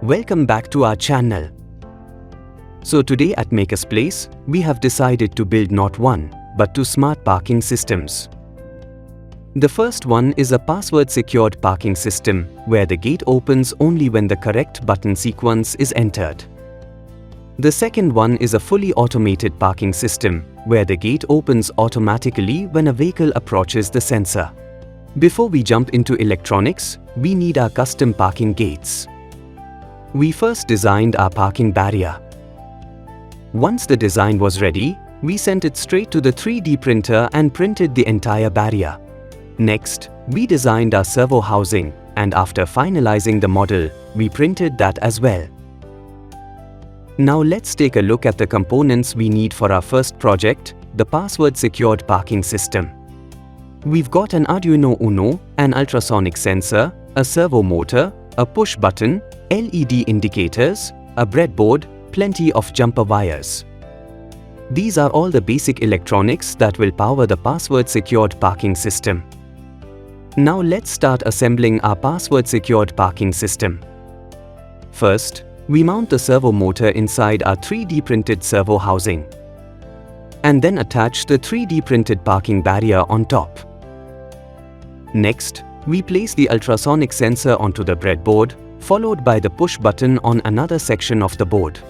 Welcome back to our channel. So today at MakersPlace, we have decided to build not one, but two smart parking systems. The first one is a password-secured parking system, where the gate opens only when the correct button sequence is entered. The second one is a fully automated parking system, where the gate opens automatically when a vehicle approaches the sensor. Before we jump into electronics, we need our custom parking gates. We first designed our parking barrier. Once the design was ready, we sent it straight to the 3D printer and printed the entire barrier. Next, we designed our servo housing, and after finalizing the model, we printed that as well. Now let's take a look at the components we need for our first project, the password-secured parking system. We've got an Arduino Uno, an ultrasonic sensor, a servo motor, a push button, LED indicators, a breadboard, plenty of jumper wires. These are all the basic electronics that will power the password-secured parking system. Now let's start assembling our password-secured parking system. First, we mount the servo motor inside our 3D printed servo housing, and then attach the 3D printed parking barrier on top. Next, we place the ultrasonic sensor onto the breadboard, followed by the push button on another section of the board.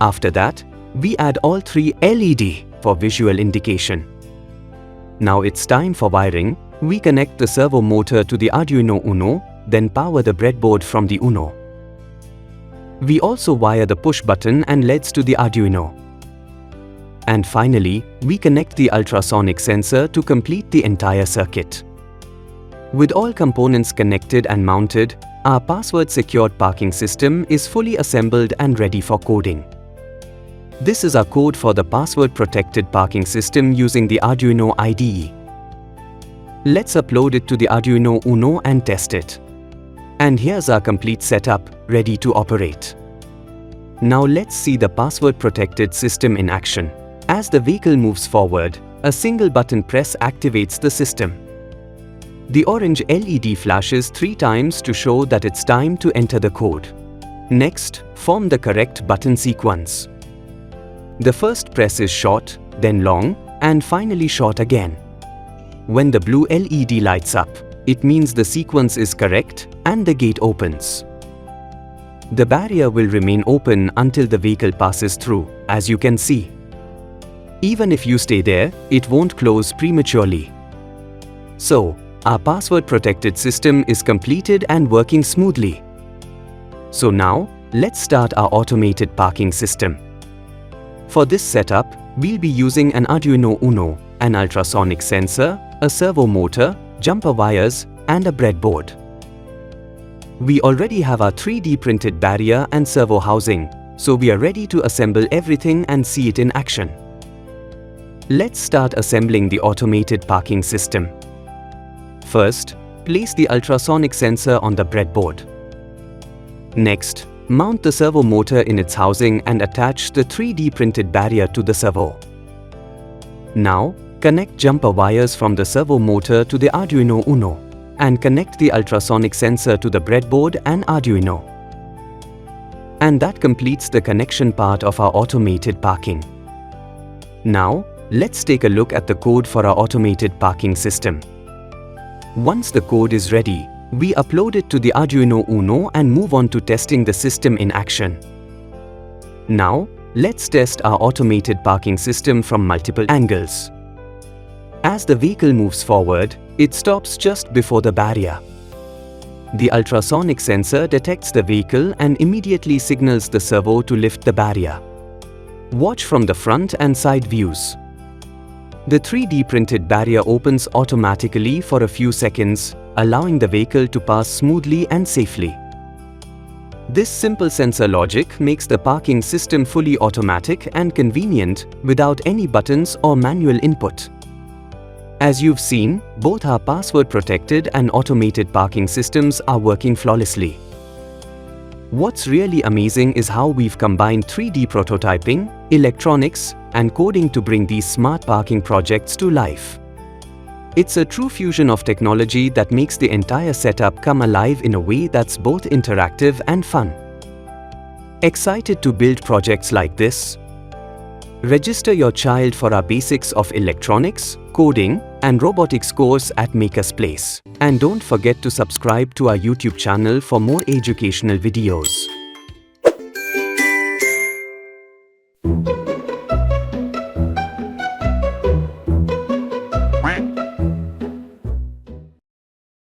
After that, we add all three LEDs for visual indication. Now it's time for wiring. We connect the servo motor to the Arduino Uno, then power the breadboard from the Uno. We also wire the push button and LEDs to the Arduino. And finally, we connect the ultrasonic sensor to complete the entire circuit. With all components connected and mounted, our password-secured parking system is fully assembled and ready for coding. This is our code for the password-protected parking system using the Arduino IDE. Let's upload it to the Arduino Uno and test it. And here's our complete setup, ready to operate. Now let's see the password-protected system in action. As the vehicle moves forward, a single button press activates the system. The orange LED flashes 3 times to show that it's time to enter the code. Next, form the correct button sequence. The first press is short, then long, and finally short again. When the blue LED lights up, it means the sequence is correct and the gate opens. The barrier will remain open until the vehicle passes through, as you can see. Even if you stay there, it won't close prematurely. So, our password-protected system is completed and working smoothly. So now, let's start our automated parking system. For this setup, we'll be using an Arduino Uno, an ultrasonic sensor, a servo motor, jumper wires, and a breadboard. We already have our 3D printed barrier and servo housing, so we are ready to assemble everything and see it in action. Let's start assembling the automated parking system. First, place the ultrasonic sensor on the breadboard. Next, mount the servo motor in its housing and attach the 3D printed barrier to the servo. Now, connect jumper wires from the servo motor to the Arduino Uno and connect the ultrasonic sensor to the breadboard and Arduino. And that completes the connection part of our automated parking. Now, let's take a look at the code for our automated parking system. Once the code is ready, we upload it to the Arduino Uno and move on to testing the system in action. Now, let's test our automated parking system from multiple angles. As the vehicle moves forward, it stops just before the barrier. The ultrasonic sensor detects the vehicle and immediately signals the servo to lift the barrier. Watch from the front and side views. The 3D printed barrier opens automatically for a few seconds, allowing the vehicle to pass smoothly and safely. This simple sensor logic makes the parking system fully automatic and convenient without any buttons or manual input. As you've seen, both our password-protected and automated parking systems are working flawlessly. What's really amazing is how we've combined 3D prototyping, electronics, and coding to bring these smart parking projects to life. It's a true fusion of technology that makes the entire setup come alive in a way that's both interactive and fun. Excited to build projects like this? Register your child for our Basics of Electronics, Coding and Robotics course at MakersPlace. And don't forget to subscribe to our YouTube channel for more educational videos.